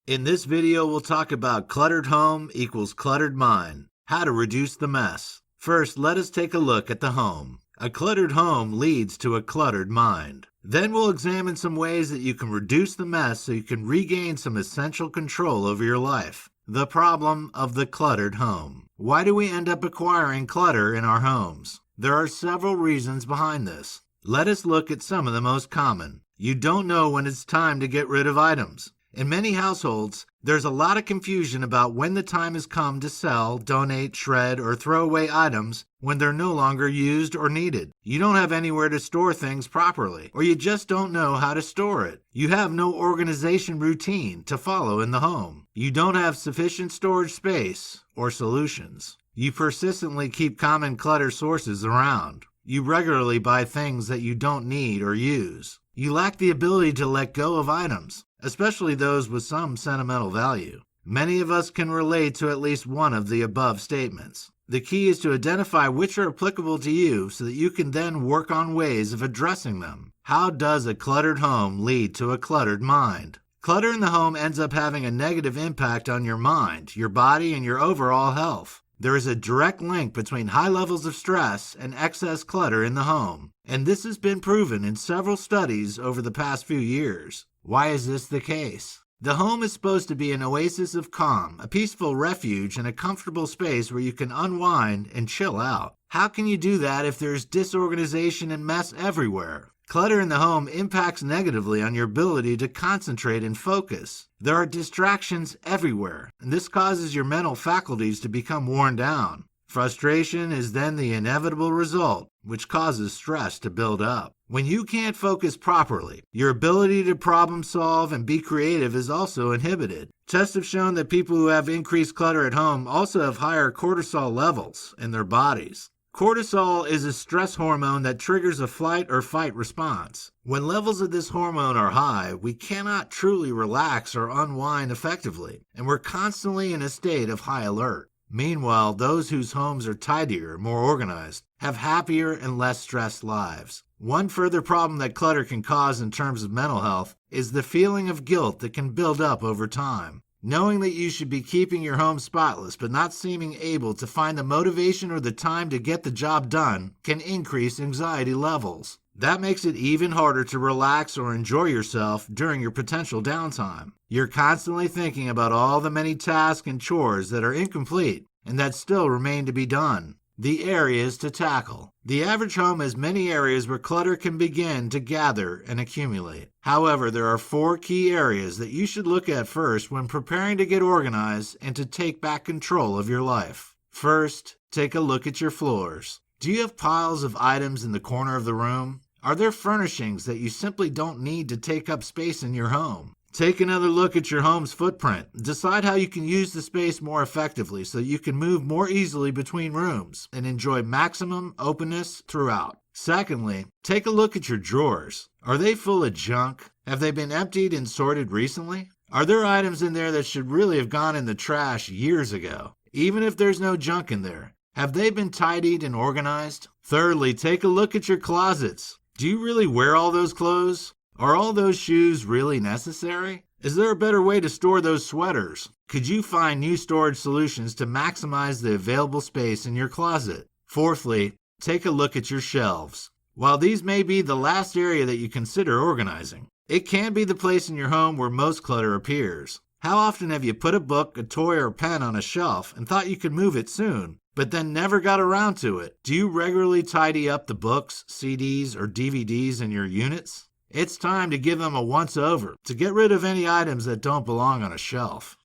In this video, we'll talk about cluttered home equals cluttered mind, how to reduce the mess. First, let us take a look at the home. A cluttered home leads to a cluttered mind. Then we'll examine some ways that you can reduce the mess so you can regain some essential control over your life. The problem of the cluttered home. Why do we end up acquiring clutter in our homes? There are several reasons behind this. Let us look at some of the most common. You don't know when it's time to get rid of items. In many households, there's a lot of confusion about when the time has come to sell, donate, shred, or throw away items when they're no longer used or needed. You don't have anywhere to store things properly, or you just don't know how to store it. You have no organization routine to follow in the home. You don't have sufficient storage space or solutions. You persistently keep common clutter sources around. You regularly buy things that you don't need or use. You lack the ability to let go of items, especially those with some sentimental value. Many of us can relate to at least one of the above statements. The key is to identify which are applicable to you so that you can then work on ways of addressing them. How does a cluttered home lead to a cluttered mind? Clutter in the home ends up having a negative impact on your mind, your body, and your overall health. There is a direct link between high levels of stress and excess clutter in the home, and this has been proven in several studies over the past few years. Why is this the case? The home is supposed to be an oasis of calm, a peaceful refuge, and a comfortable space where you can unwind and chill out. How can you do that if there's disorganization and mess everywhere? Clutter in the home impacts negatively on your ability to concentrate and focus. There are distractions everywhere, and this causes your mental faculties to become worn down. Frustration is then the inevitable result, which causes stress to build up. When you can't focus properly, your ability to problem solve and be creative is also inhibited. Tests have shown that people who have increased clutter at home also have higher cortisol levels in their bodies. Cortisol is a stress hormone that triggers a flight or fight response. When levels of this hormone are high, we cannot truly relax or unwind effectively, and we're constantly in a state of high alert. Meanwhile, those whose homes are tidier, more organized, have happier and less stressed lives. One further problem that clutter can cause in terms of mental health is the feeling of guilt that can build up over time. Knowing that you should be keeping your home spotless but not seeming able to find the motivation or the time to get the job done can increase anxiety levels. That makes it even harder to relax or enjoy yourself during your potential downtime. You're constantly thinking about all the many tasks and chores that are incomplete and that still remain to be done. The areas to tackle. The average home has many areas where clutter can begin to gather and accumulate. However, there are 4 key areas that you should look at first when preparing to get organized and to take back control of your life. First, take a look at your floors. Do you have piles of items in the corner of the room? Are there furnishings that you simply don't need to take up space in your home? Take another look at your home's footprint. Decide how you can use the space more effectively so you can move more easily between rooms and enjoy maximum openness throughout. Secondly, take a look at your drawers. Are they full of junk? Have they been emptied and sorted recently? Are there items in there that should really have gone in the trash years ago? Even if there's no junk in there, have they been tidied and organized? Thirdly, take a look at your closets. Do you really wear all those clothes? Are all those shoes really necessary? Is there a better way to store those sweaters? Could you find new storage solutions to maximize the available space in your closet? Fourthly, take a look at your shelves. While these may be the last area that you consider organizing, it can be the place in your home where most clutter appears. How often have you put a book, a toy, or a pen on a shelf and thought you could move it soon, but then never got around to it? Do you regularly tidy up the books, CDs, or DVDs in your units? It's time to give them a once-over, to get rid of any items that don't belong on a shelf.